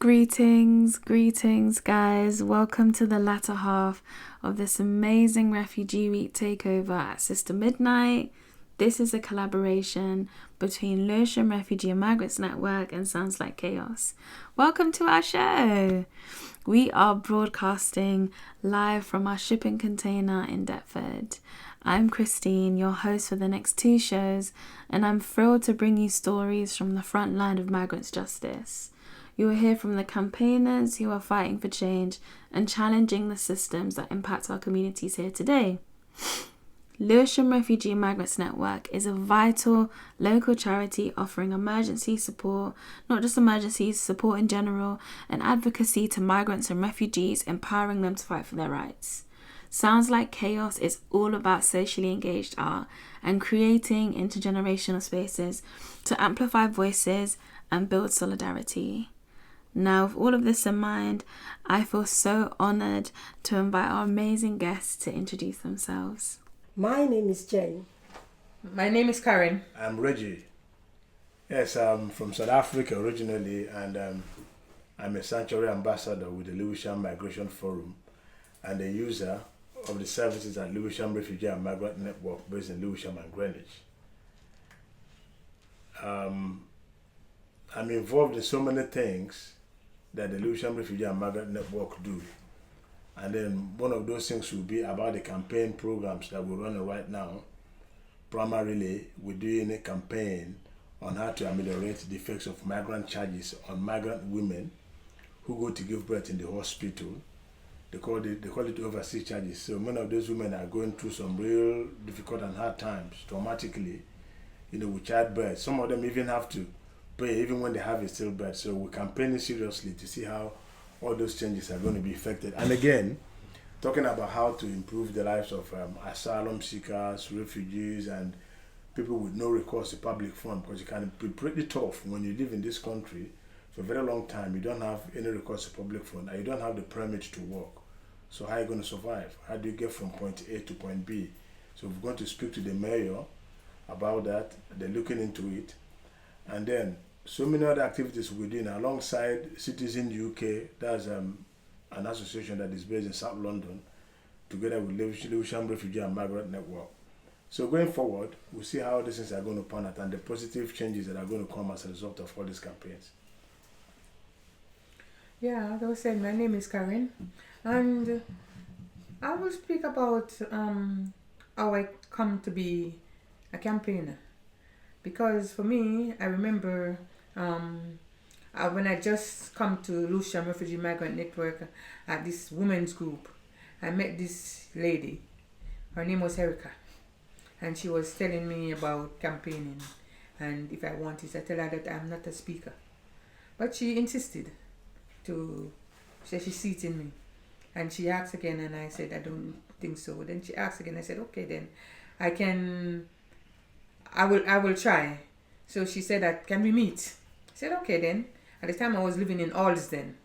Greetings, guys. Welcome to the latter half of this amazing Refugee Week takeover at Sister Midnight. This is a collaboration between Lewisham Refugee and Migrants Network and Sounds Like Chaos. Welcome to our show. We are broadcasting live from our shipping container in Deptford. I'm Christine, your host for the next two shows, and I'm thrilled to bring you stories from the front line of migrants' justice. You will hear from the campaigners who are fighting for change and challenging the systems that impact our communities here today. Lewisham Refugee and Migrants Network is a vital local charity offering emergency support, not just emergencies, support in general, and advocacy to migrants and refugees, empowering them to fight for their rights. Sounds Like Chaos is all about socially engaged art and creating intergenerational spaces to amplify voices and build solidarity. Now, with all of this in mind, I feel so honoured to invite our amazing guests to introduce themselves. My name is Jane. My name is Karen. I'm Reggie. Yes, I'm from South Africa originally, and I'm a sanctuary ambassador with the Lewisham Migration Forum and a user of the services at Lewisham Refugee and Migrant Network based in Lewisham and Greenwich. I'm involved in so many things that the Lewisham Refugee and Migrant Network do. And then one of those things will be about the campaign programs that we're running right now. Primarily, we're doing a campaign on how to ameliorate the effects of migrant charges on migrant women who go to give birth in the hospital. They call it overseas charges. So many of those women are going through some real difficult and hard times, traumatically, with childbirth. Some of them even have to pay even when they have a stillbirth. So we're campaigning seriously to see how all those changes are going to be effected. And again, talking about how to improve the lives of asylum seekers, refugees, and people with no recourse to public fund, because it can be pretty tough when you live in this country for a very long time. You don't have any recourse to public fund, and you don't have the permit to work. So how are you going to survive? How do you get from point A to point B? So we're going to speak to the mayor about that. They're looking into it. And then so many other activities we're doing alongside Citizen UK. That's an association that is based in South London, together with Lewisham Refugee and Migrant Network. So going forward, we'll see how these things are going to pan out and the positive changes that are going to come as a result of all these campaigns. Yeah, as I was saying, my name is Karen, and I will speak about how I come to be a campaigner. Because for me, I remember when I just come to Lewisham Refugee Migrant Network at this women's group, I met this lady. Her name was Erica, and she was telling me about campaigning, and if I wanted, I tell her that I'm not a speaker. But she insisted to say she seats in me, and she asked again, and I said I don't think so. Then she asked again. I said okay, then I will try. So she said that, can we meet? I said okay then. At the time I was living in Alsden,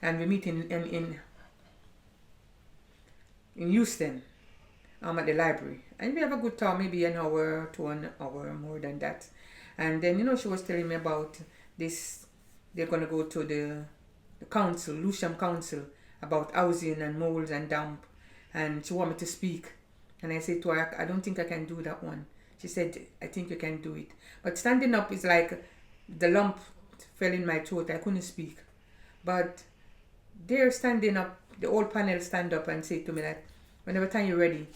and we meet in Houston, at the library, and we have a good talk, maybe an hour to an hour, more than that. And then she was telling me about this. They're gonna go to the council, Lewisham Council, about housing and molds and damp, and she wanted me to speak. And I said to her, I don't think I can do that one. She said, I think you can do it. But standing up is like the lump fell in my throat. I couldn't speak. But they're standing up, the whole panel stand up and say to me that whenever time you're ready,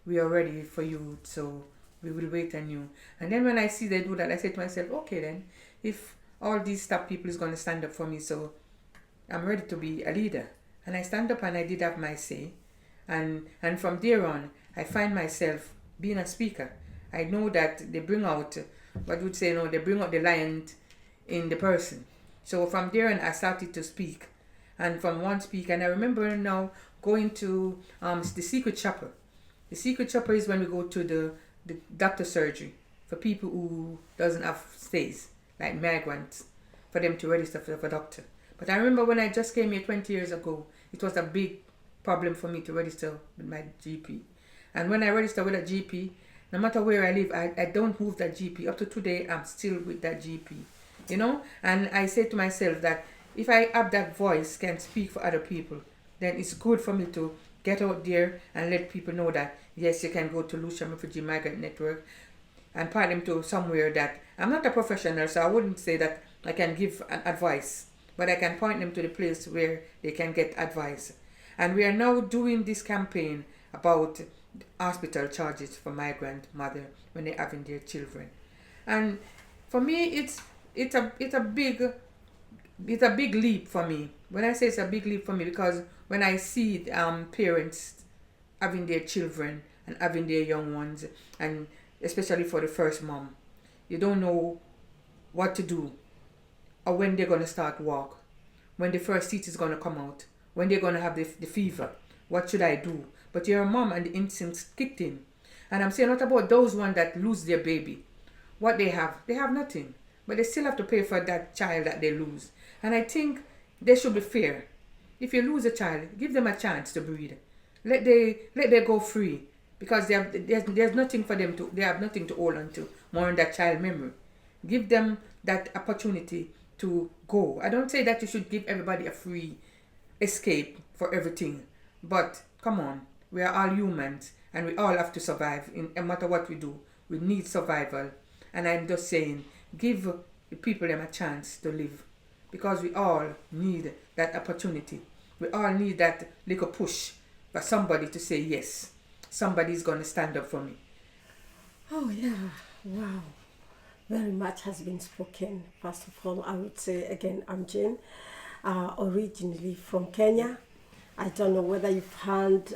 we are ready for you. So we will wait on you. And then when I see they do that, I say to myself, okay then, if all these top people is going to stand up for me, so I'm ready to be a leader. And I stand up and I did have my say. And from there on, I find myself being a speaker. I know that they bring out, they bring out the lion in the person. So from there on, I started to speak. And from one speak, and I remember now going to the secret chopper. The secret chopper is when we go to the doctor surgery for people who doesn't have stays, like migrants, for them to register for a doctor. But I remember when I just came here 20 years ago, it was a big problem for me to register with my GP. And when I register with a GP, no matter where I live, I don't move that GP. Up to today, I'm still with that GP. And I say to myself that if I have that voice, can speak for other people, then it's good for me to get out there and let people know that, yes, you can go to Lewisham Refugee Migrant Network and point them to somewhere that, I'm not a professional, so I wouldn't say that I can give an advice, but I can point them to the place where they can get advice. And we are now doing this campaign about hospital charges for migrant mother when they're having their children. And for me, it's a big leap for me. When I say it's a big leap for me, because when I see parents having their children and having their young ones, and especially for the first mom, you don't know what to do, or when they're going to start walk, when the first teeth is going to come out, when they're going to have the fever. What should I do? But you're a mom and the instincts kicked in. And I'm saying not about those ones that lose their baby. What they have nothing. But they still have to pay for that child that they lose. And I think they should be fair. If you lose a child, give them a chance to breathe. Let they go free. Because there's nothing for them they have nothing to hold on to more than that child memory. Give them that opportunity to go. I don't say that you should give everybody a free escape for everything. But come on, we are all humans and we all have to survive. No matter what we do, we need survival. And I'm just saying, give the people them a chance to live. Because we all need that opportunity. We all need that little push for somebody to say yes. Somebody's going to stand up for me. Oh yeah, wow. Very much has been spoken. First of all, I would say again, I'm Jane, originally from Kenya. I don't know whether you've heard,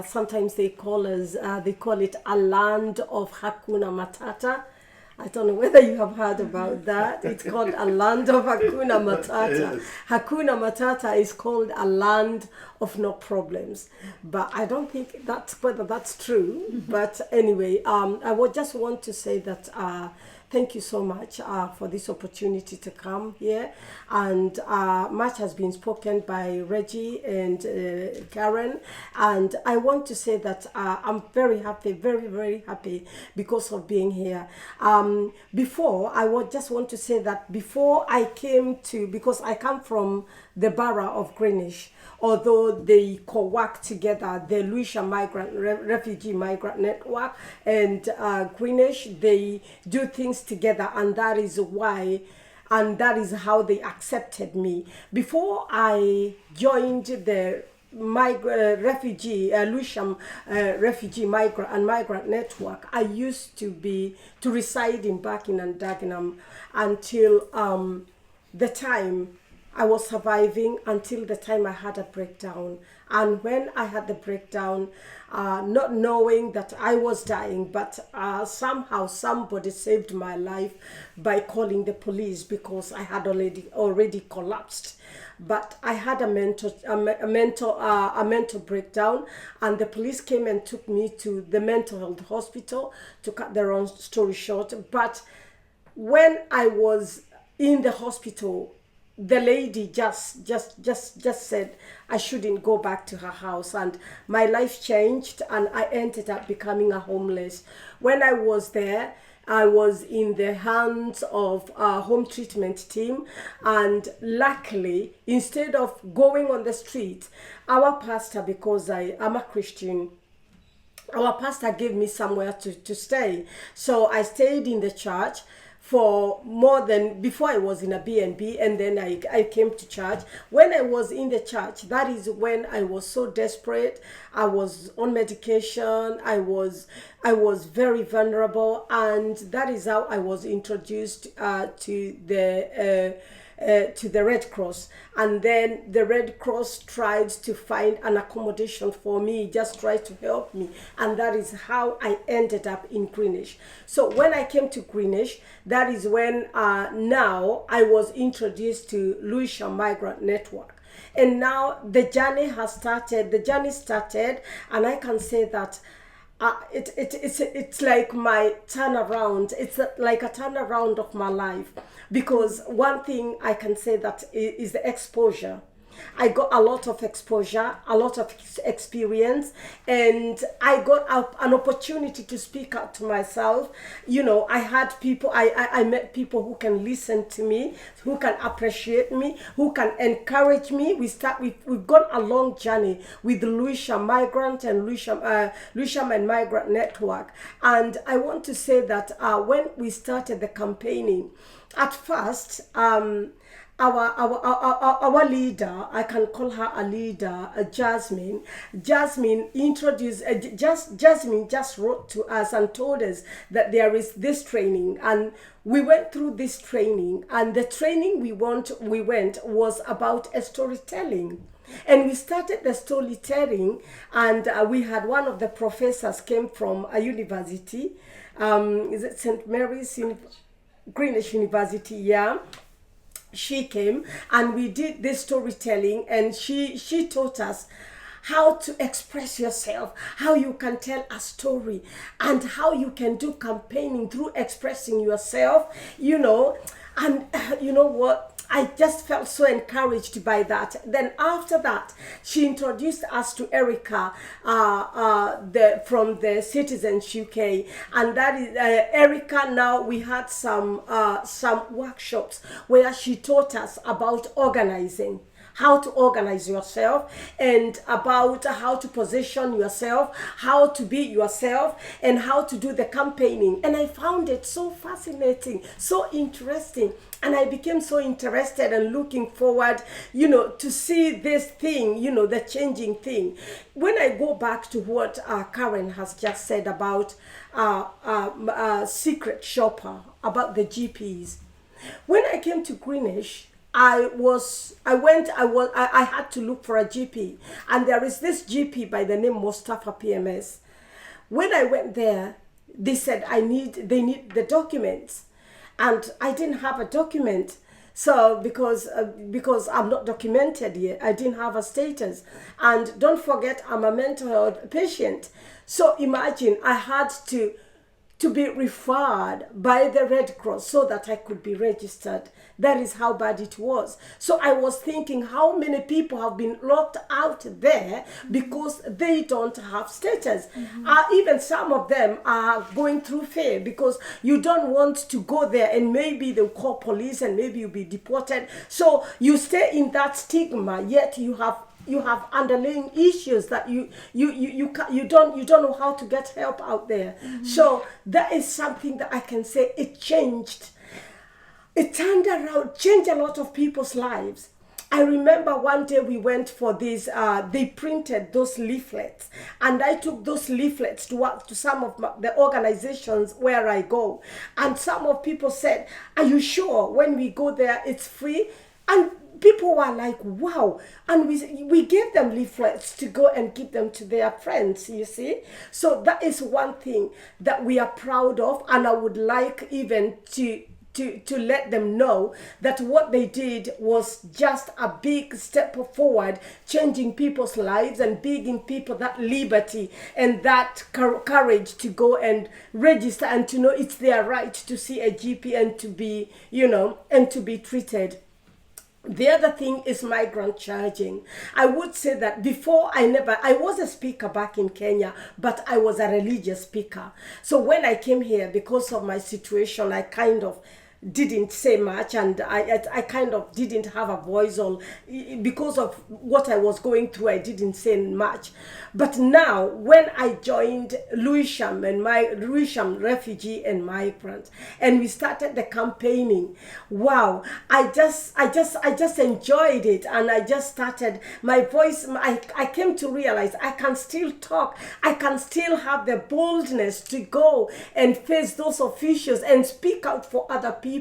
sometimes they call it a land of Hakuna Matata. I don't know whether you have heard about that. It's called a land of Hakuna Matata. Yes. Hakuna Matata is called a land of no problems. But I don't think whether that's true. Mm-hmm. But anyway, I would just want to say that thank you so much for this opportunity to come here. And much has been spoken by Reggie and Karen. And I want to say that I'm very happy, very, very happy because of being here. Before, I would just want to say that before I came to, because I come from the borough of Greenwich, although they co-work together, the Lewisham Refugee Migrant Network and Greenwich, they do things together, and that is why, and that is how they accepted me. Before I joined the Lewisham Refugee Migrant Network, I used to reside in Barking and Dagenham until the time I was surviving, until the time I had a breakdown. And when I had the breakdown, not knowing that I was dying, but somehow somebody saved my life by calling the police because I had already collapsed. But I had a mental breakdown, and the police came and took me to the mental health hospital, to cut the long story short. But when I was in the hospital, the lady just said I shouldn't go back to her house, and my life changed, and I ended up becoming a homeless. When I was there, I was in the hands of a home treatment team, and luckily, instead of going on the street, our pastor, because I am a Christian, our pastor gave me somewhere to stay. So I stayed in the church for more than, before I was in a B&B, and then I came to church. When I was in the church, that is when I was so desperate. I was on medication. I was very vulnerable, and that is how I was introduced to the Red Cross. And then the Red Cross tried to find an accommodation for me, just tried to help me, and that is how I ended up in Greenwich. So when I came to Greenwich, that is when now I was introduced to Lewisham Migrant Network. And now the journey started, and I can say that it's like my turnaround. It's like a turnaround of my life, because one thing I can say that is the exposure. I got a lot of exposure, a lot of experience, and I got an opportunity to speak out to myself. You know, I had people, I met people who can listen to me, who can appreciate me, who can encourage me. We've gone a long journey with the Lewisham Migrant and Lewisham and Migrant Network. And I want to say that when we started the campaigning, at first, our leader, I can call her a leader, Jasmine introduced, Jasmine just wrote to us and told us that there is this training, and we went through this training, and the training we went was about storytelling. And we started the storytelling, and we had one of the professors came from a university, is it St. Mary's Greenwich University, yeah. She came and we did this storytelling, and she taught us how to express yourself, how you can tell a story, and how you can do campaigning through expressing yourself, you know. And you know what? I just felt so encouraged by that. Then after that, she introduced us to Erica from the Citizens UK, and that is Erica. Now we had some workshops where she taught us about organizing, how to organize yourself, and about how to position yourself, how to be yourself, and how to do the campaigning. And I found it so fascinating, so interesting. And I became so interested and looking forward, you know, to see this thing, you know, the changing thing. When I go back to what Karen has just said about secret shopper, about the GPs. When I came to Greenwich, I had to look for a GP, and there is this GP by the name Mustafa PMS. When I went there, they said they need the documents, and I didn't have a document. So because I'm not documented yet, I didn't have a status, and don't forget I'm a mental health patient. So imagine I had to be referred by the Red Cross so that I could be registered. That is how bad it was. So I was thinking, how many people have been locked out there because they don't have status? Even some of them are going through fear because you don't want to go there, and maybe they'll call police and maybe you'll be deported. So you stay in that stigma, yet you have underlying issues that you don't know how to get help out there. So that is something that I can say it changed. It turned around, changed a lot of people's lives. I remember one day we went for this, they printed those leaflets, and I took those leaflets to work to some of the organizations where I go. And some of people said, are you sure when we go there it's free? And people were like, wow. And we gave them leaflets to go and give them to their friends, you see. So that is one thing that we are proud of, and I would like even to let them know that what they did was just a big step forward, changing people's lives and giving people that liberty and that courage to go and register and to know it's their right to see a GP and to be, you know, and to be treated. The other thing is migrant charging. I would say that before I was a speaker back in Kenya, but I was a religious speaker. So when I came here, because of my situation, I kind of didn't say much, and I kind of didn't have a voice, or because of what I was going through, I didn't say much. But now when I joined Lewisham Refugee and Migrant, and we started the campaigning, wow, I just enjoyed it, and I just started my voice. I came to realize I can still talk, I can still have the boldness to go and face those officials and speak out for other people.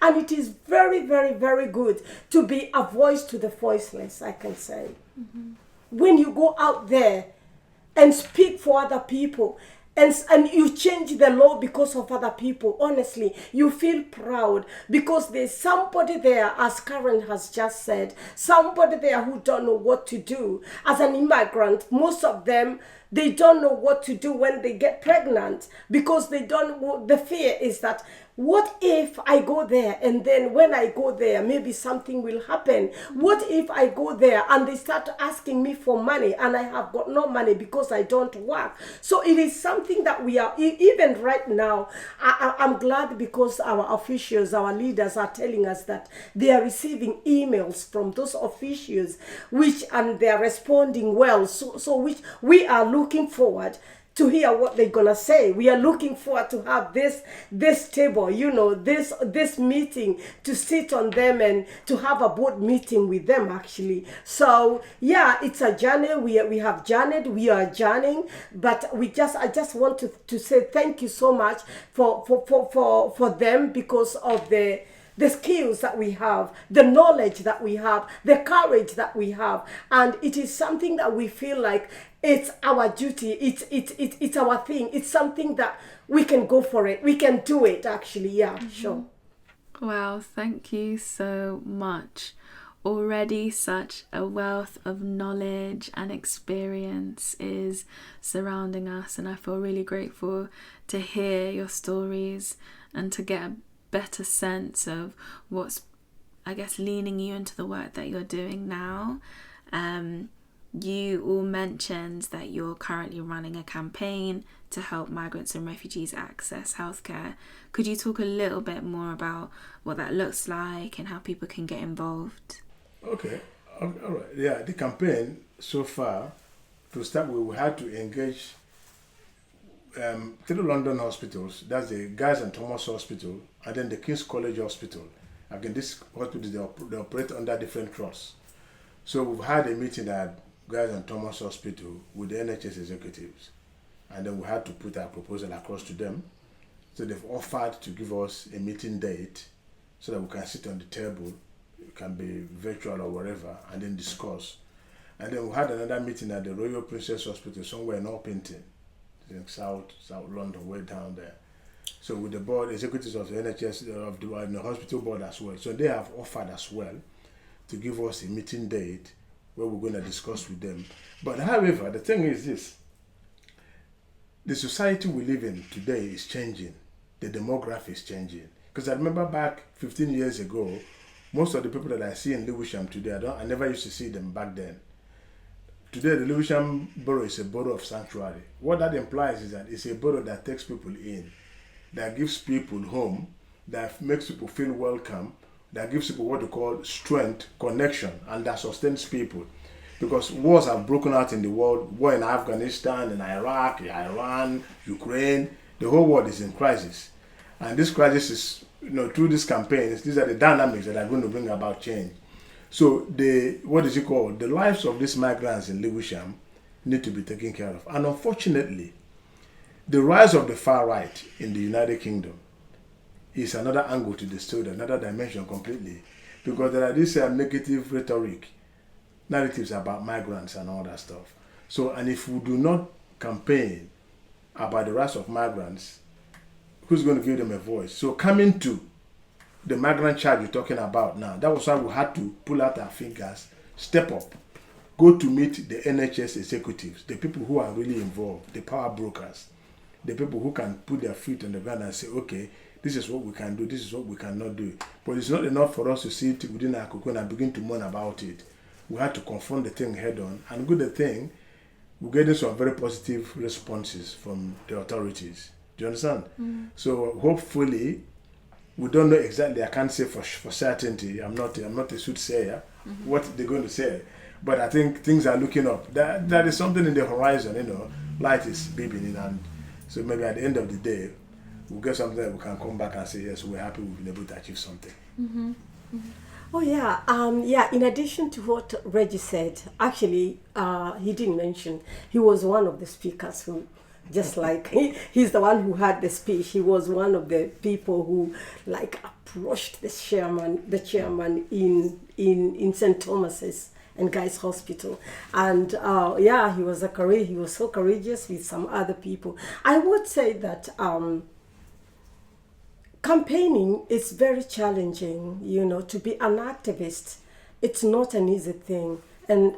And it is very, very, very good to be a voice to the voiceless, I can say. When you go out there and speak for other people, and you change the law because of other people, honestly, you feel proud because there's somebody there, as Karen has just said, somebody there who don't know what to do. As an immigrant, most of them, they don't know what to do when they get pregnant because they don't. The fear is that what if I go there and then when I go there, maybe something will happen? What if I go there and they start asking me for money and I have got no money because I don't work? So it is something that we are, even right now, I'm glad because our officials, our leaders are telling us that they are receiving emails from those officials and they are responding well. So which we are looking forward to hear what they're gonna say. We are looking forward to have this table, this meeting, to sit on them and to have a board meeting with them actually. So yeah, it's a journey. We have journeyed, we are journeying, but I just want to say thank you so much for them because of the skills that we have, the knowledge that we have, the courage that we have, and it is something that we feel like it's our duty, it's our thing, it's something that we can go for it, we can do it actually. Yeah, sure. Wow, thank you so much. Already such a wealth of knowledge and experience is surrounding us, and I feel really grateful to hear your stories and to get a better sense of what's, I guess, leaning you into the work that you're doing now. You all mentioned that you're currently running a campaign to help migrants and refugees access healthcare. Could you talk a little bit more about what that looks like and how people can get involved? Okay, all right. Yeah, the campaign so far, to start with, we had to engage 3 London hospitals. That's the Guy's and Thomas Hospital, and then the King's College Hospital. Again, these hospitals, they operate under different trusts. So we've had a meeting at Guy's and Thomas Hospital with the NHS executives, and then we had to put our proposal across to them. So they've offered to give us a meeting date so that we can sit on the table. It can be virtual or whatever, and then discuss. And then we had another meeting at the Royal Princess Hospital somewhere in Orpington, in South London, way down there. So with the board, executives of the NHS, of the hospital board as well. So they have offered as well to give us a meeting date where we're going to discuss with them. But however, the thing is this: the society we live in today is changing. The demography is changing. Because I remember back 15 years ago, most of the people that I see in Lewisham today, I never used to see them back then. Today, the Lewisham borough is a borough of sanctuary. What that implies is that it's a borough that takes people in, that gives people home, that makes people feel welcome, that gives people what they call strength, connection, and that sustains people. Because wars have broken out in the world, war in Afghanistan, in Iraq, Iran, Ukraine, the whole world is in crisis. And this crisis is, through these campaigns, these are the dynamics that are going to bring about change. So the lives of these migrants in Lewisham need to be taken care of. And unfortunately, the rise of the far right in the United Kingdom is another angle to the story, another dimension completely. Because there are these negative rhetoric, narratives about migrants and all that stuff. So, and if we do not campaign about the rise of migrants, who's going to give them a voice? So coming to the migrant charge you're talking about now, that was why we had to pull out our fingers, step up, go to meet the NHS executives, the people who are really involved, the power brokers, the people who can put their feet on the ground and say, okay, this is what we can do, this is what we cannot do. But it's not enough for us to sit within our cocoon and begin to mourn about it. We had to confront the thing head on. And good thing, we're getting some very positive responses from the authorities. Do you understand? Mm-hmm. So hopefully, we don't know exactly. I can't say for certainty. I'm not a soothsayer. Mm-hmm. What they're going to say, but I think things are looking up. That is something in the horizon. Light is beaming, and so maybe at the end of the day, we'll get something that we can come back and say yes, we're happy we've been able to achieve something. Mm-hmm. Mm-hmm. Oh yeah, in addition to what Reggie said, actually, he didn't mention, he was one of the speakers who, just like, he's the one who had the speech. He was one of the people who, approached the chairman in St. Thomas's and Guy's Hospital. And he was so courageous with some other people. I would say that campaigning is very challenging, to be an activist. It's not an easy thing. And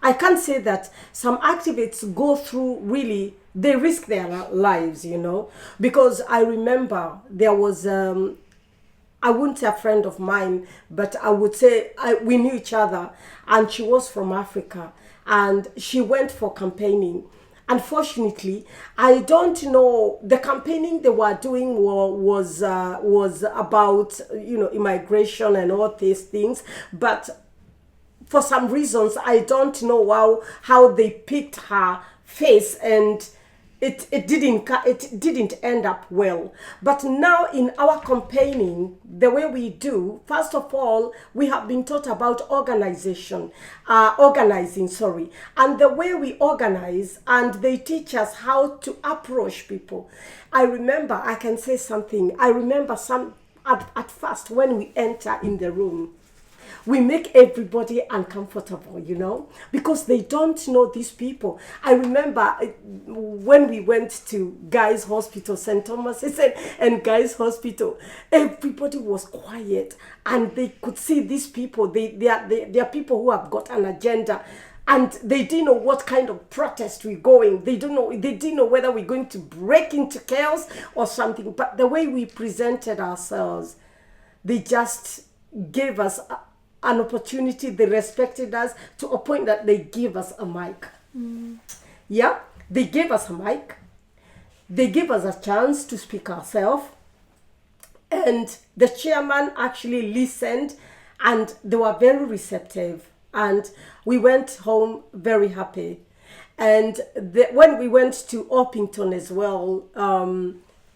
I can't say that some activists go through really, they risk their lives, you know, because I remember there was, I wouldn't say a friend of mine, but I would say we knew each other, and she was from Africa, and she went for campaigning. Unfortunately, I don't know, the campaigning they were doing was about, you know, immigration and all these things, but for some reasons I don't know how they picked her face, and it didn't end up well. But now in our campaigning, the way we do, first of all, we have been taught about organizing, and the way we organize, and they teach us how to approach people. I remember, I can say something, I remember at first when we enter in the room, we make everybody uncomfortable, you know, because they don't know these people. I remember when we went to Guy's Hospital, St. Thomas, and Guy's Hospital, everybody was quiet, and they could see these people. They are people who have got an agenda, and they didn't know what kind of protest we're going. They didn't know whether we're going to break into chaos or something. But the way we presented ourselves, they just gave us an opportunity. They respected us to a point that they gave us a mic. Yeah, they gave us a mic. They gave us a chance to speak ourselves. And the chairman actually listened, and they were very receptive. And we went home very happy. And when we went to Orpington as well,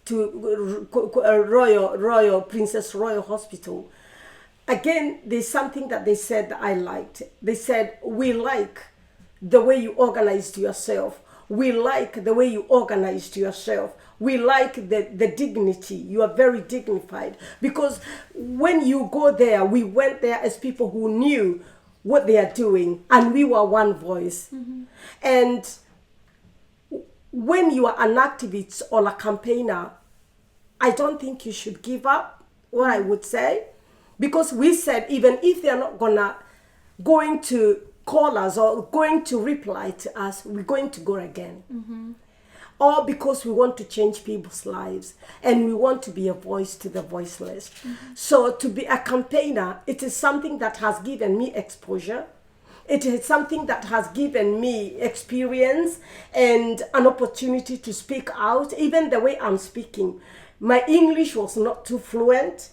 to Royal Princess Royal Hospital, again, there's something that they said that I liked. They said, we like the way you organized yourself. We like the way you organized yourself. We like the dignity. You are very dignified. Because when you go there, we went there as people who knew what they are doing, and we were one voice. And when you are an activist or a campaigner, I don't think you should give up, what I would say. Because we said, even if they're not going to call us or going to reply to us, we're going to go again. Or because we want to change people's lives, and we want to be a voice to the voiceless. So to be a campaigner, it is something that has given me exposure. It is something that has given me experience and an opportunity to speak out, even the way I'm speaking. My English was not too fluent,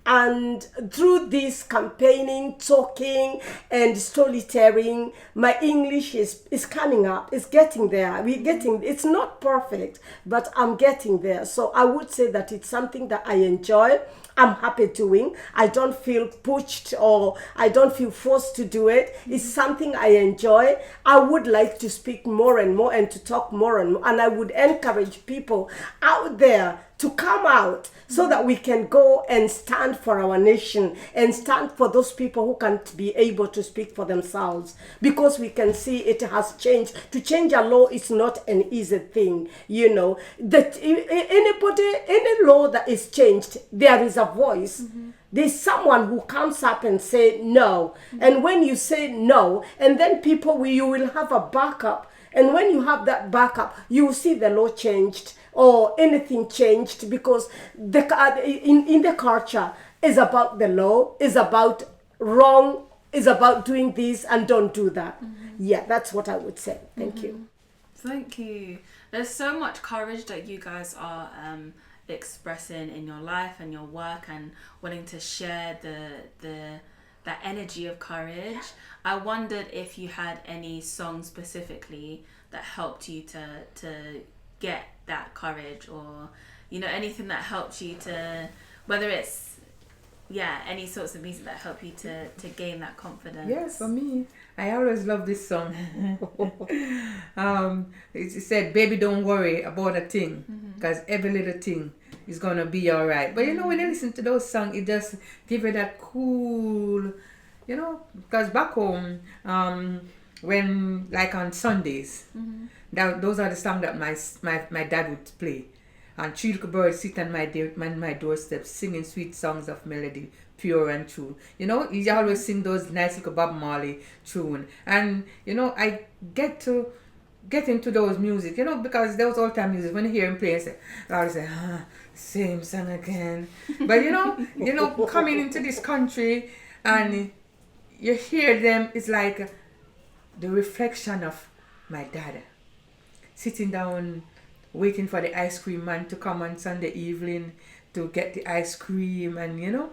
and through this campaigning, talking, and storytelling, my English is coming up. It's getting there. It's not perfect, but I'm getting there. So I would say that it's something that I enjoy. I'm happy doing. I don't feel pushed or I don't feel forced to do it. It's something I enjoy. I would like to speak more and more and to talk more and more. And I would encourage people out there to come out so that we can go and stand for our nation and stand for those people who can't be able to speak for themselves, because we can see it has changed. To change a law is not an easy thing, you know. That any law that is changed, there is a voice. There's someone who comes up and say no. And when you say no, and then you will have a backup. And when you have that backup, you will see the law changed or anything changed, because in the culture is about the law, is about wrong, is about doing this and don't do that. Yeah, that's what I would say. Thank you. Thank you. There's so much courage that you guys are expressing in your life and your work, and wanting to share that energy of courage. I wondered if you had any songs specifically that helped you to get that courage, or anything that helped you to, whether it's any sorts of music that help you to gain that confidence. Yes, for me, I always love this song. It said, "Baby, don't worry about a thing, because every little thing is gonna be all right." But when you listen to those songs, it just give you that cool, because back home, when like on Sundays, those are the songs that my dad would play. And three little birds sit on my doorstep singing sweet songs of melody, pure and true. You know, he always sing those nice little Bob Marley tune. And, you know, I get into those music, you know, because those old time music, when you hear him play, I always say, same song again. But you know, coming into this country and you hear them, it's like the reflection of my dad. Sitting down, waiting for the ice cream man to come on Sunday evening to get the ice cream, and you know,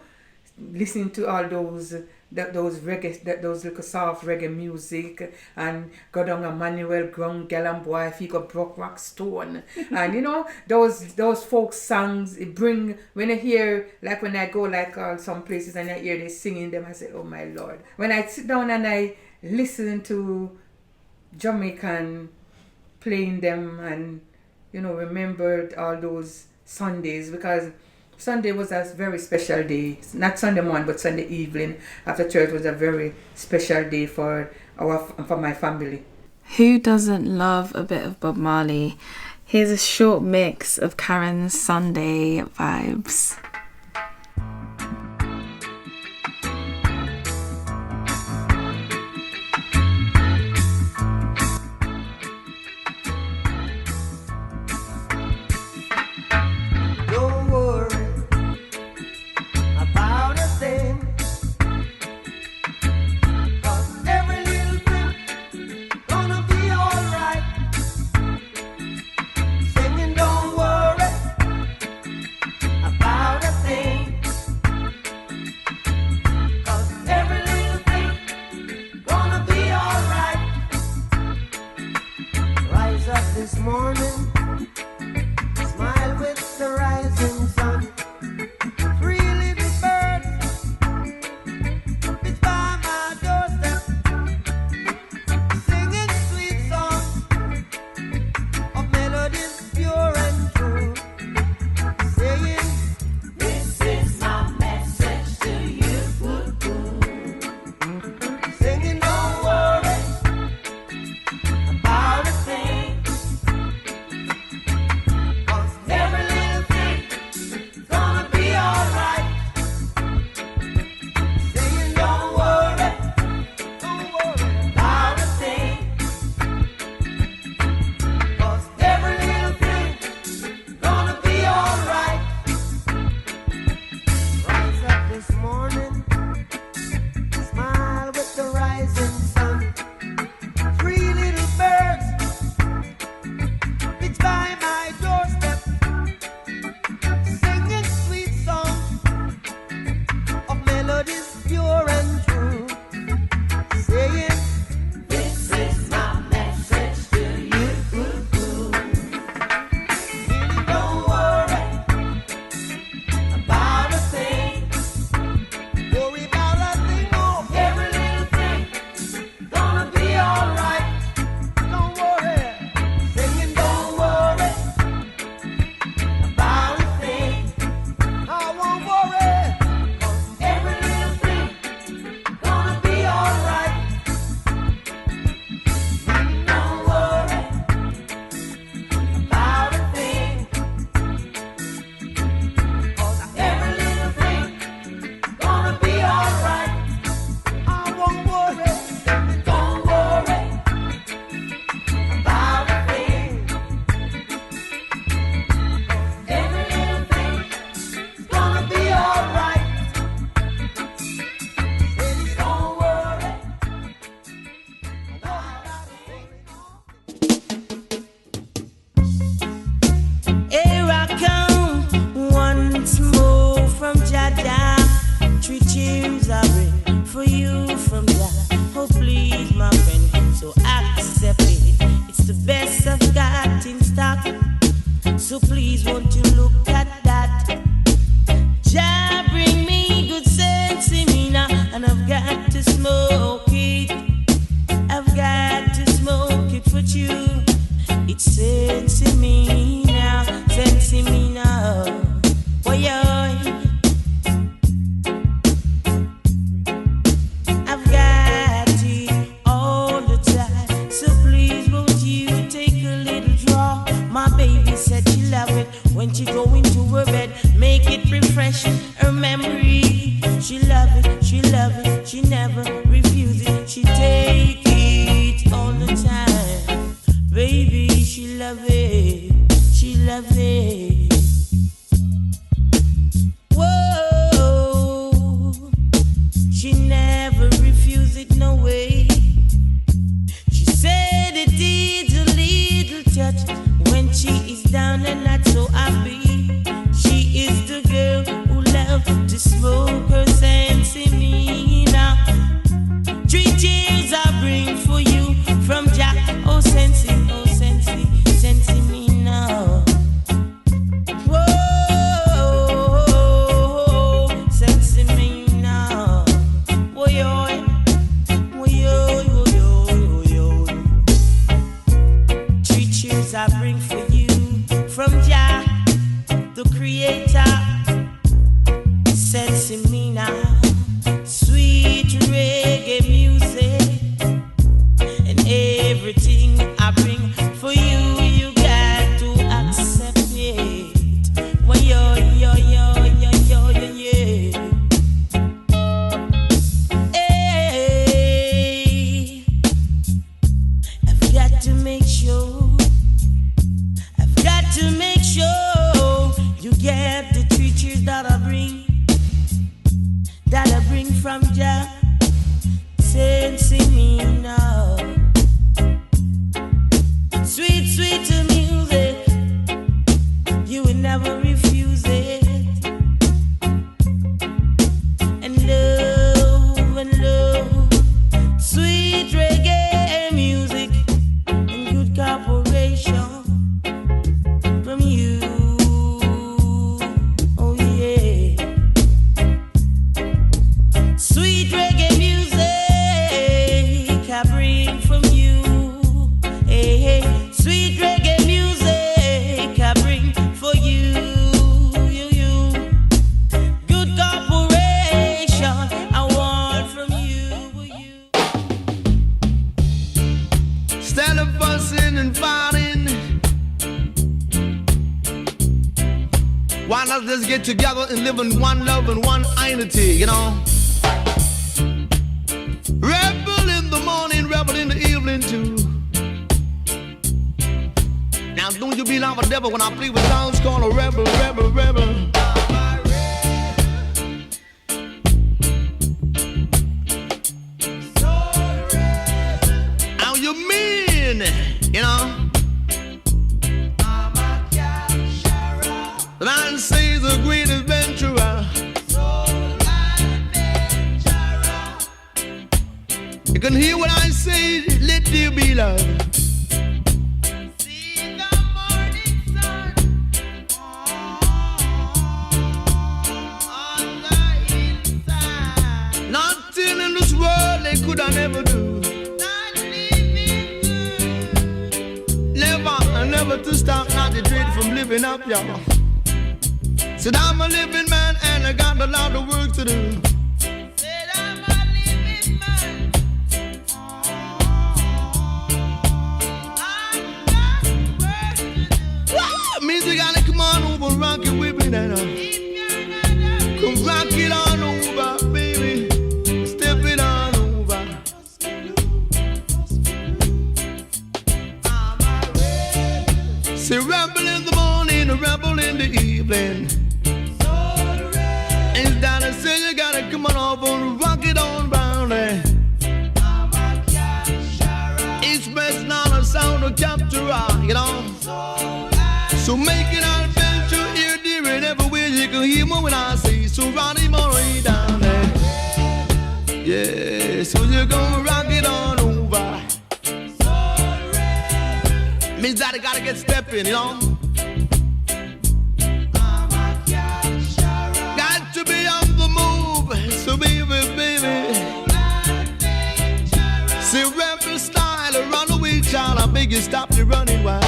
listening to all those reggae, those little soft reggae music, and go down a Manuel Grung, Gallan Boy, if he got Brock Rock Stone, and you know, those folk songs, it bring, when I hear, like when I go like some places and I hear they singing them, I say, oh my Lord. When I sit down and I listen to Jamaican playing them, and you know, remembered all those Sundays, because Sunday was a very special day. Not Sunday morning, but Sunday evening after church was a very special day for my family. Who doesn't love a bit of Bob Marley? Here's a short mix of Karen's Sunday vibes. When she go into her bed, make it refresh her memory. She She love it, she never refuse it. She take it all the time. Baby, she love it, she love it. Whoa, she never refuse it, no way. She said it needs a little touch when she is down and not so happy. She is the girl who loves to smoke her sensimina. 3 cheers I bring for you from Jack. Oh, sensimina. Whoa, sensimina. Woyoy, woyoy, woyoy, woyoy. 3 cheers I bring for you from Jack, the creator. Sensimina, sweet reggae music, and everything I bring for you, you got to accept it. Well, yo, yo, yo, yo, yo, yo, yeah. Hey, I've got to make sure, I've got to make sure you get the 3 cheers that I bring from Jah. Sensimina, sweet, sweet music, you will never refuse it. And love, sweet reggae music, and good cooperation from you. Oh yeah. Sweet reggae music I bring from you. Hey, hey. Sweet reggae music I bring for you, you. Good cooperation I want from you. Instead of fussing and fighting, why not just get together and live in one love and one unity, you know? Rebel in the morning, rebel in the evening too. Now don't you be like a devil when I play with sounds called a rebel, rebel, rebel. How you mean, you know? The man says the great adventurer. You can hear what I say, let there be love. See the morning sun on the hillside. Nothing in this world they could I never do. Not living good. Never to stop, not the dread from living up, y'all. Said I'm a living man and I got a lot of work to do. Said I'm a living man. Music gotta come on over, rock it with me now. Come rock it on over, baby. Step it on over. Say rebel in the morning, a rebel in the evening. And down and say you gotta come on over and rock it on round there. It's best not a sound of capture, you know. So make it an adventure here, dear, and everywhere you can hear me when I say, so run him all right down there. Yeah, so you're gonna rock it on over. Means that I gotta get stepping, you know. Got to be on the move, so baby, baby. See rebel style, a runaway child, I beg you stop your running wild.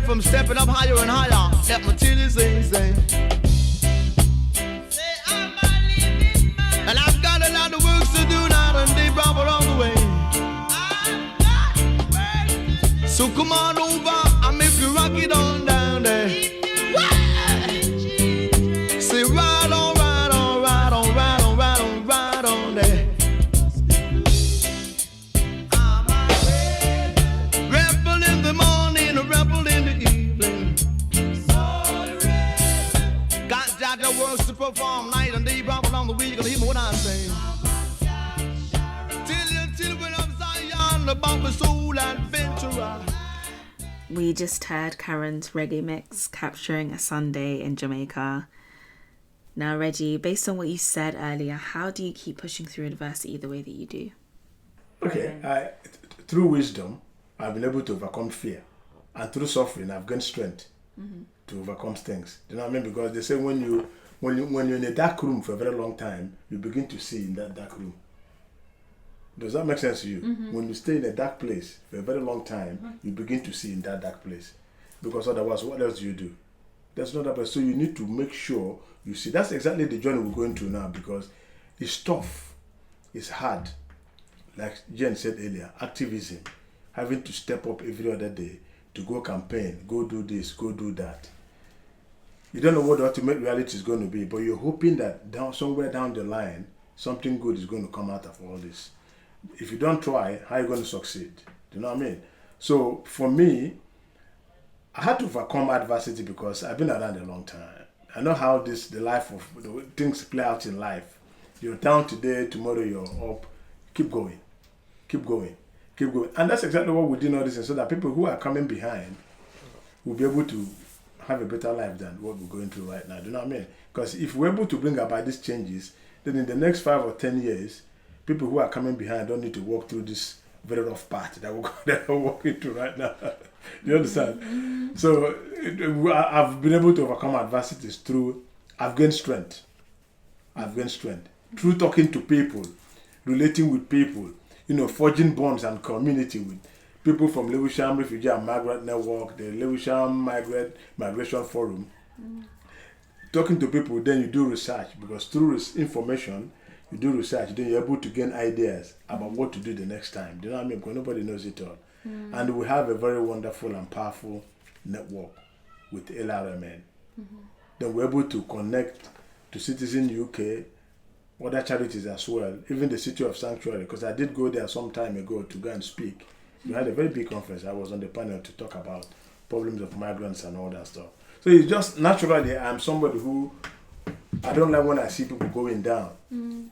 from stepping up higher and higher. Let me tell you, say. And I've got a lot of work to do now, and they brought along the way. So come on over, and make you rock it on down there. Say right on, right on, right on, right on, right on, right on there. Rebel in the morning, a rebel in the evening. Got Jaja works to perform night and day, brought along the way. You gonna hear me what I say. Till when I'm Zion, about the soul adventurer. We just heard Karen's reggae mix capturing a Sunday in Jamaica. Now, Reggie, based on what you said earlier, how do you keep pushing through adversity the way that you do? Okay, through wisdom, I've been able to overcome fear. And through suffering, I've gained strength to overcome things. Do you know what I mean? Because they say when you're in a dark room for a very long time, you begin to see in that dark room. Does that make sense to you? When you stay in a dark place for a very long time, you begin to see in that dark place. Because otherwise, what else do you do? That's not that. So you need to make sure you see. That's exactly the journey we're going through now, because it's tough. It's hard. Like Jen said earlier, activism. Having to step up every other day to go campaign, go do this, go do that. You don't know what the ultimate reality is going to be, but you're hoping that somewhere down the line, something good is going to come out of all this. If you don't try, how are you going to succeed? Do you know what I mean? So for me, I had to overcome adversity because I've been around a long time. I know how the life of the things play out in life. You're down today, tomorrow you're up. Keep going. Keep going. Keep going. And that's exactly what we did all this, so that people who are coming behind will be able to have a better life than what we're going through right now. Do you know what I mean? Because if we're able to bring about these changes, then in the next 5 or 10 years, people who are coming behind don't need to walk through this very rough path that we're walking through right now. Do you understand? So I've been able to overcome adversities through, I've gained strength. Through talking to people, relating with people, forging bonds and community with people from Lewisham Refugee and Migrant Network, the Lewisham Migration Forum. Talking to people, then you do research, because through information, you do research, then you're able to gain ideas about what to do the next time. Do you know what I mean? Because nobody knows it all. And we have a very wonderful and powerful network with LRMN. Then we're able to connect to Citizen UK, other charities as well, even the City of Sanctuary, because I did go there some time ago to go and speak. We had a very big conference. I was on the panel to talk about problems of migrants and all that stuff. So it's just naturally, I'm somebody who, I don't like when I see people going down.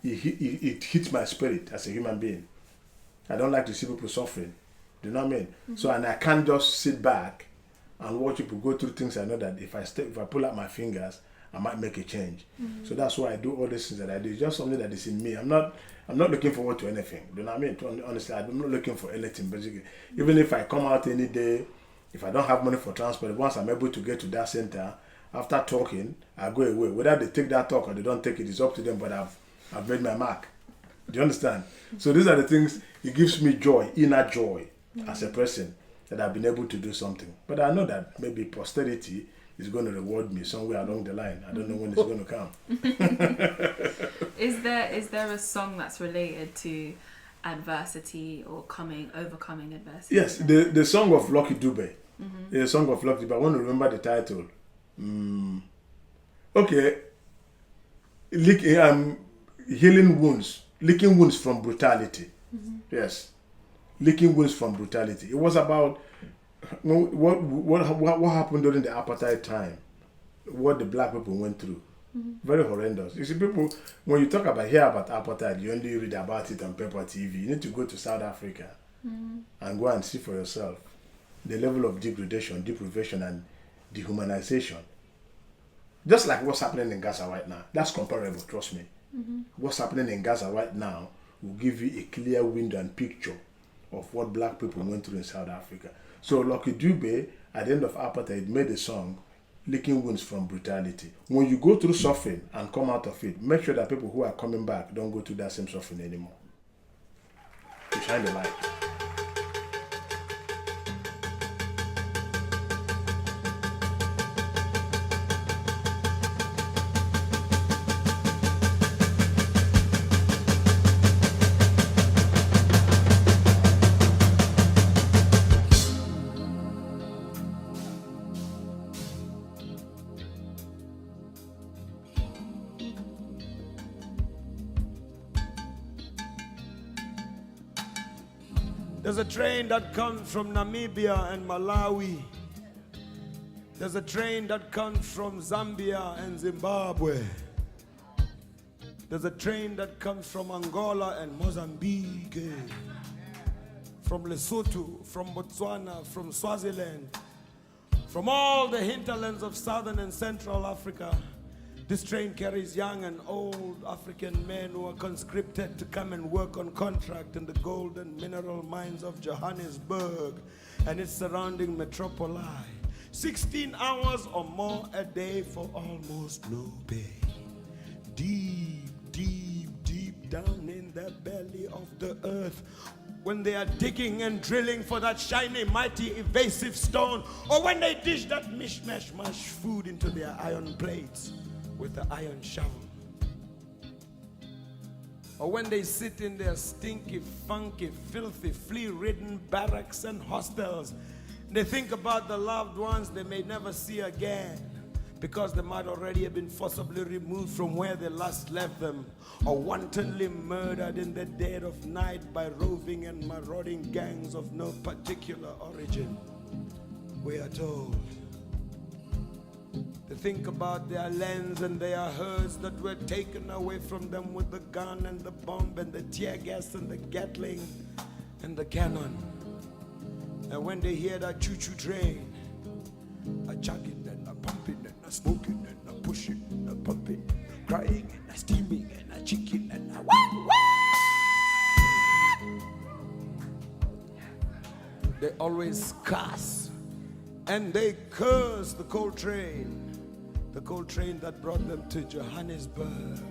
It hits my spirit as a human being. I don't like to see people suffering. Do you know what I mean? So, and I can't just sit back and watch people go through things. I know that if I pull out my fingers, I might make a change. So that's why I do all these things that I do. It's just something that is in me. I'm not looking forward to anything. Do you know what I mean? Honestly, I'm not looking for anything. Basically, even if I come out any day, if I don't have money for transport, once I'm able to get to that center, after talking, I go away. Whether they take that talk or they don't take it, it's up to them, but I've made my mark. Do you understand? So these are the things, it gives me joy, inner joy, as a person, that I've been able to do something. But I know that maybe posterity is going to reward me somewhere along the line. I don't know when it's going to come. Is there a song that's related to adversity or overcoming adversity? Yes, the song of Lucky Dube. The song of Lucky Dube. I want to remember the title. Okay. Healing wounds. Licking wounds from brutality. Yes. Licking wounds from brutality. It was about what happened during the apartheid time. What the black people went through. Very horrendous. You see, people, when you hear about apartheid, you only read about it on paper TV. You need to go to South Africa and go and see for yourself the level of degradation, deprivation, and dehumanization. Just like what's happening in Gaza right now. That's comparable, trust me. What's happening in Gaza right now will give you a clear window and picture of what black people went through in South Africa. So Lucky Dube, at the end of apartheid, made a song, Licking Wounds from Brutality. When you go through suffering and come out of it, make sure that people who are coming back don't go through that same suffering anymore. To shine the light. There's a train that comes from Namibia and Malawi. There's a train that comes from Zambia and Zimbabwe. There's a train that comes from Angola and Mozambique, from Lesotho, from Botswana, from Swaziland, from all the hinterlands of southern and central Africa. This train carries young and old African men who are conscripted to come and work on contract in the gold and mineral mines of Johannesburg and its surrounding metropoli. 16 hours or more a day for almost no pay. Deep, deep, deep down in the belly of the earth, when they are digging and drilling for that shiny, mighty, evasive stone, or when they dish that mishmash mash food into their iron plates with the iron shovel, or when they sit in their stinky, funky, filthy, flea-ridden barracks and hostels, they think about the loved ones they may never see again because they might already have been forcibly removed from where they last left them, or wantonly murdered in the dead of night by roving and marauding gangs of no particular origin. We are told. They think about their lands and their herds that were taken away from them with the gun and the bomb and the tear gas and the Gatling and the cannon. And when they hear that choo-choo train, a chugging and a pumping and a smoking and a pushing and a pumping, crying and a steaming and a chicken and a what? They always cuss and they curse the coal train that brought them to Johannesburg.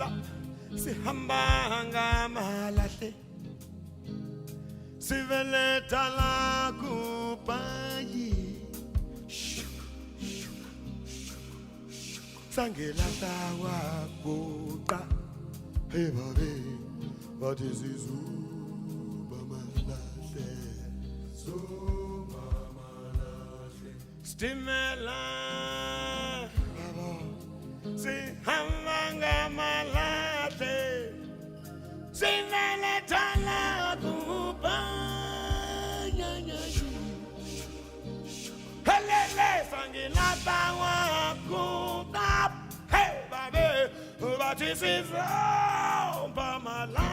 Simela, sihambanga malahle. Siveleta la kupayi. Sangela tawa kota. Hey baby, what is this? Stimela, si hamanga malate, sinele tala kupa, helele sangila tawa kuta, hey baby, what is this? Malate.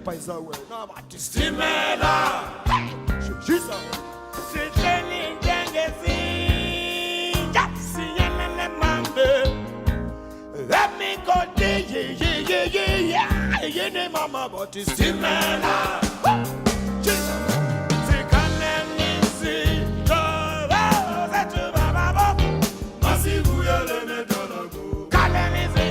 Paisa we na bati Stimela Shisa Siteli Ndengezi Yapsi Yanele Mambe Let me go yeah Yene mama bati Stimela Shisa Sikale Nisi Toro Zetu Baba Boku Masibu Yelene Dolago Kale Nisi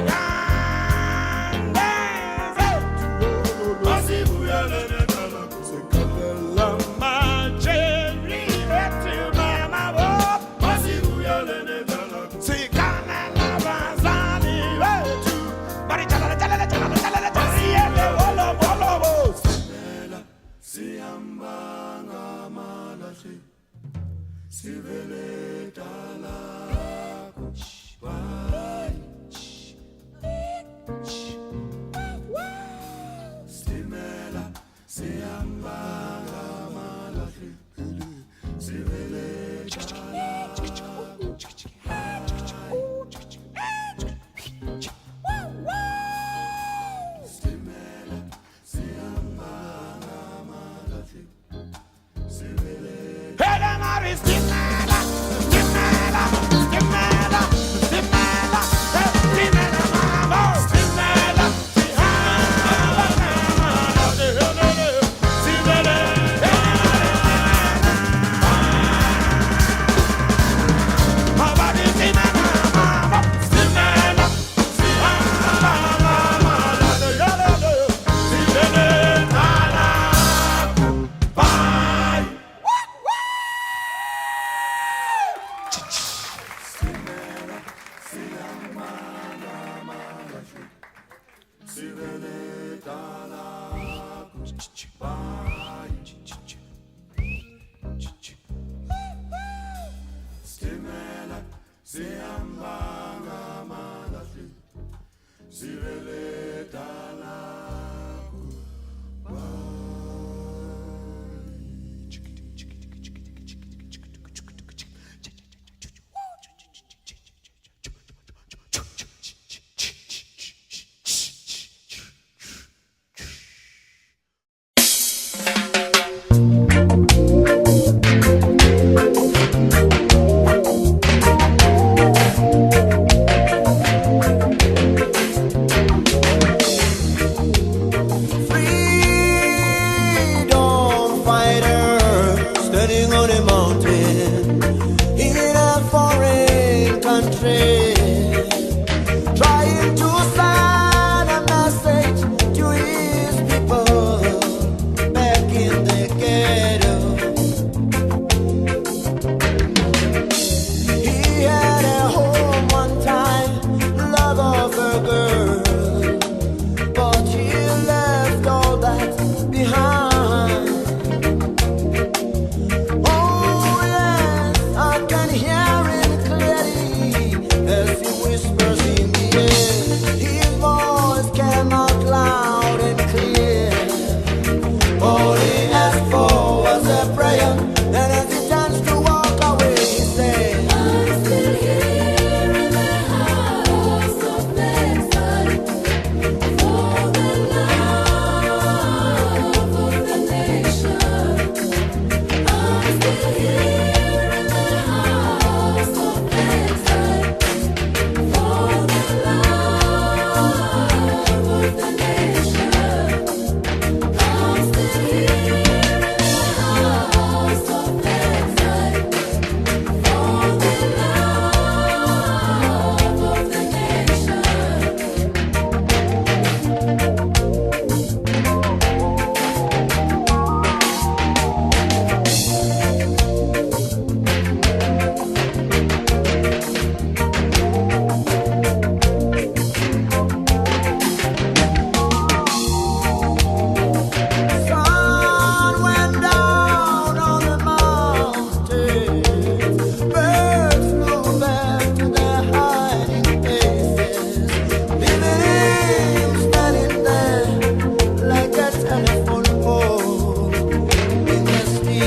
Oh yes, I can hear it clearly.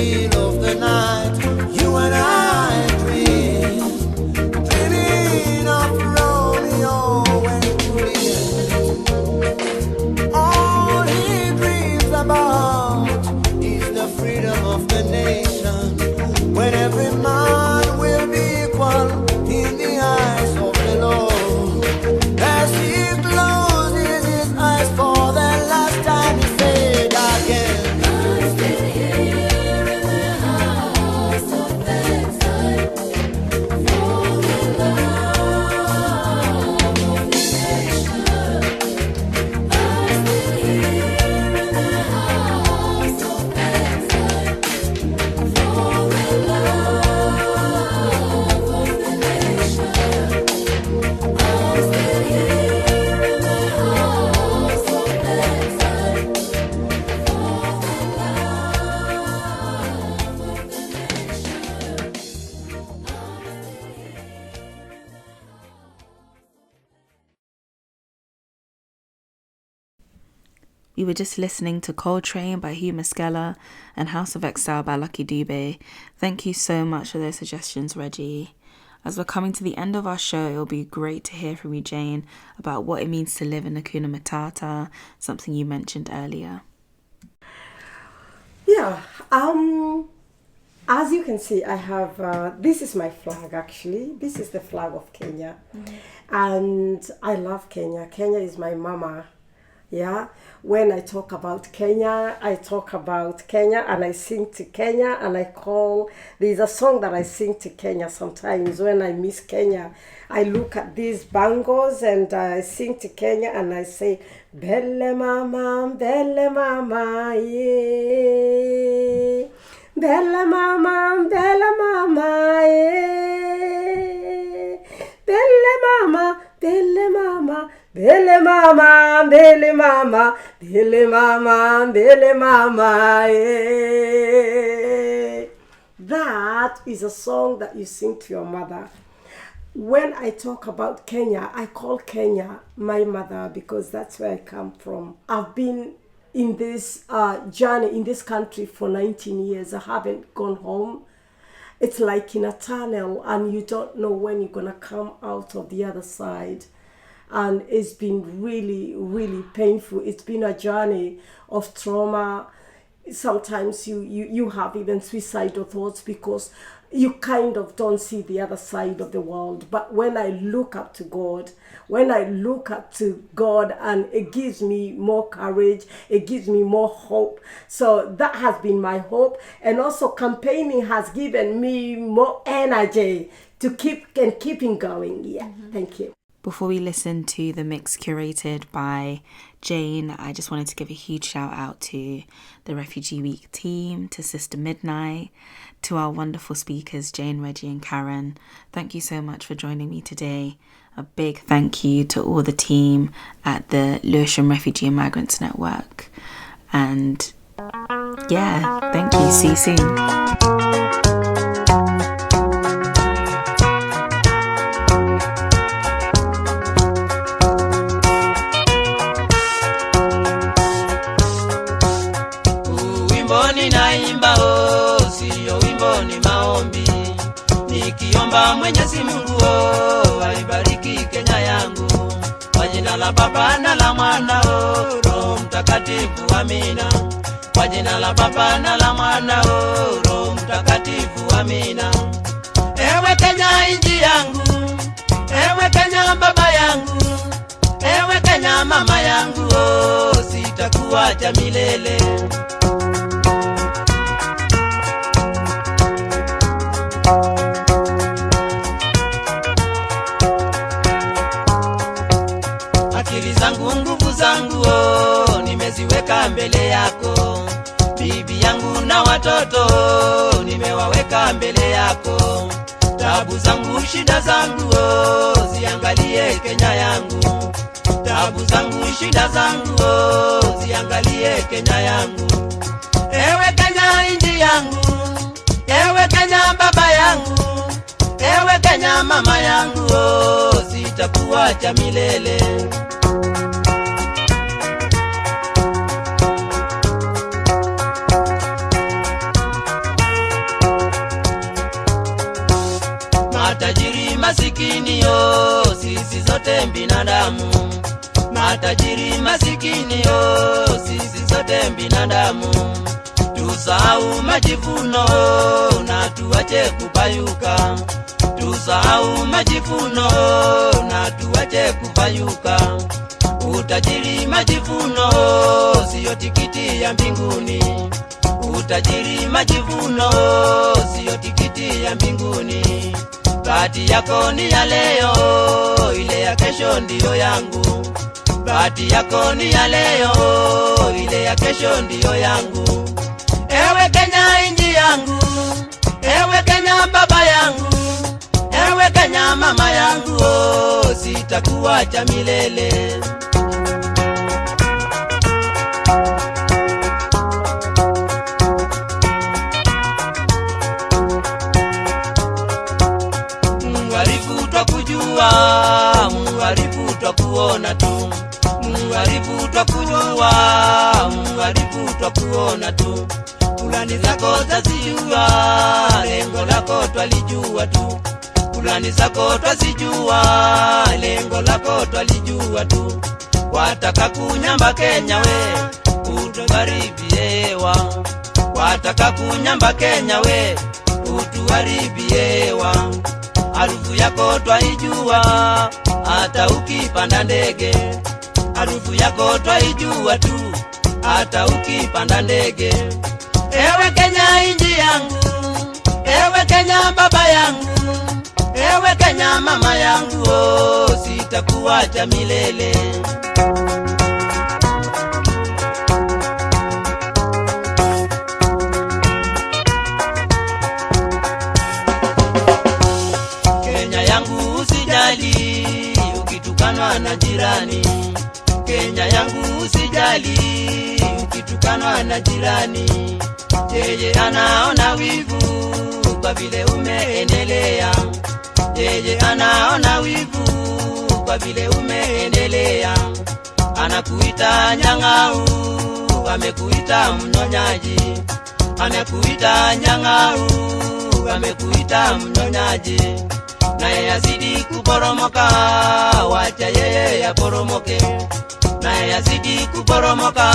still of the night, you and I dreaming of Romeo and Juliet. All he dreams about is the freedom of the nation, when every man will be equal in the eyes of the Lord. As he closes his eyes for the last time, he said again, I'm still here in the house of bedside, for the love of the nation. I'm still here in the house of bedside, for the love of the nation. I'm still here in the house of bedside, for the We were just listening to Coltrane by Hugh Muscella and House of Exile by Lucky Dube. Thank you so much for those suggestions, Reggie. As we're coming to the end of our show, it'll be great to hear from you, Jane, about what it means to live in Hakuna Matata, something you mentioned earlier. Yeah, as you can see, I have, this is my flag actually. This is the flag of Kenya. And I love Kenya. Kenya is my mama. Yeah, when I talk about Kenya, I talk about Kenya and I sing to Kenya and there's a song that I sing to Kenya sometimes when I miss Kenya. I look at these bangles and I sing to Kenya and I say, Belle mama, yeah. Belle mama, yeah. Belle mama, Belle mama, Belle mama, Belle mama, Belle mama, Belle mama, yeah. That is a song that you sing to your mother. When I talk about Kenya, I call Kenya my mother because that's where I come from. I've been in this journey in this country for 19 years. I haven't gone home. It's like in a tunnel and you don't know when you're gonna come out of the other side. And it's been really, really painful. It's been a journey of trauma. Sometimes you have even suicidal thoughts because you kind of don't see the other side of the world. But when I look up to God, and it gives me more courage, it gives me more hope. So that has been my hope. And also campaigning has given me more energy to keeping going. Yeah, Thank you. Before we listen to the mix curated by Jane, I just wanted to give a huge shout out to the Refugee Week team, to Sister Midnight, to our wonderful speakers, Jane, Reggie and Karen. Thank you so much for joining me today. A big thank you to all the team at the Lewisham Refugee and Migrants Network. And yeah, thank you. See you soon. Naimba siyo wimbo ni maombi, nikiomba Mwenyezi Mungu aibariki Kenya yangu, kwa jina la Baba na la Mwana Roho Mtakatifu, amina. Kwa jina la Baba na la Mwana Roho Mtakatifu, amina. Ewe Kenya inji yangu, ewe Kenya baba yangu, ewe Kenya mama yangu, sitakuacha milele. Akili zangu nguvu zangu nimeziweka mbele yako, bibi yangu na watoto nimewaweka mbele yako. Tabu zangu shida zangu ziangalie Kenya yangu, tabu zangu shida zangu ziangalie Kenya yangu. Ewe Kenya inji yangu, ewe Kenya baba yangu, ewe Kenya mama yangu, sitakuacha milele. masikini yo, sisi zote binadamu. Matajiri masikini yo, sisi zote binadamu. Tusahau majivuno na tuache kupayuka. Tusahau majivuno na tuache kupayuka. Utajiri majivuno siyo tikiti ya mbinguni. Utajiri majivuno siyo tikiti ya mbinguni. Bahati yako ni ya leo, ile ya kesho ndiyo yangu. Bahati yako ni ya leo, ile ya kesho ndiyo yangu. Ewe Kenya inji yangu, ewe Kenya baba yangu, ewe Kenya mama yangu, oh, sitakuacha milele. Mwarifu twakujua, mwarifu twakuona tu. Mwarifu twakujua, mwarifu twakuona tu. Kulani zako tazijua, lengo lako twalijua tu. Kulani zako twazijua, lengo lako twalijua tu. Wataka kunyamba Kenya we, utuharibiewa. Wataka kunyamba Kenya we, utuharibiewa. Harufu yako twaijua, hata ukipanda ndege. Harufu yako twaijua tu, hata ukipanda ndege. Ewe Kenya inji yangu, ewe Kenya baba yangu, ewe Kenya mama yangu, oh, sitakuacha milele. Kenya yangu usijali ukitukanwa na jirani. Kenya yangu usijali ukitukanwa na jirani. Yeye anaona wivu kwa vile umeendelea. Yeye anaona wivu kwa vile umeendelea. Anakuita nyang'au, amekuita mnyonyaji. Anakuita nyang'au, amekuita mnyonyaji. Naye yazidi kuporomoka, wacha yeye yaporomoke. Naye yazidi kuporomoka,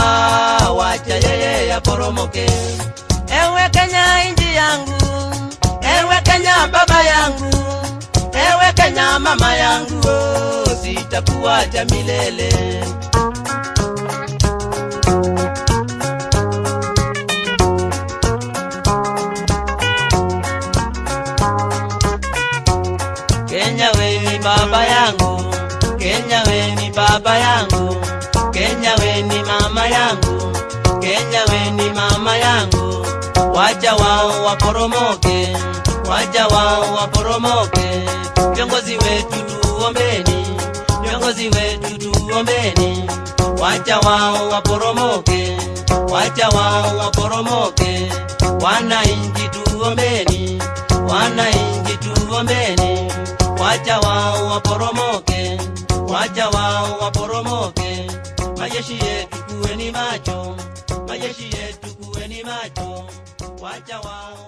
wacha yeye yaporomoke. Ewe Kenya inji yangu, ewe Kenya baba yangu, ewe Kenya mama yangu, oh, sitakuacha milele. Kenya we ni baba yangu, Kenya we ni baba yangu, Kenya we ni mama yangu, Kenya we ni mama yangu. Wacha wao waporomoke, wacha wao waporomoke. Viongozi wetu tuombeni, viongozi wetu tuombeni. Wacha wao waporomoke, wacha wao waporomoke. Wananchi tuombeni, wananchi tuombeni. Wacha wao waporomoke, wacha wao waporomoke. Majeshi yetu kuweni macho, majeshi yetu kuweni macho. Wacha wao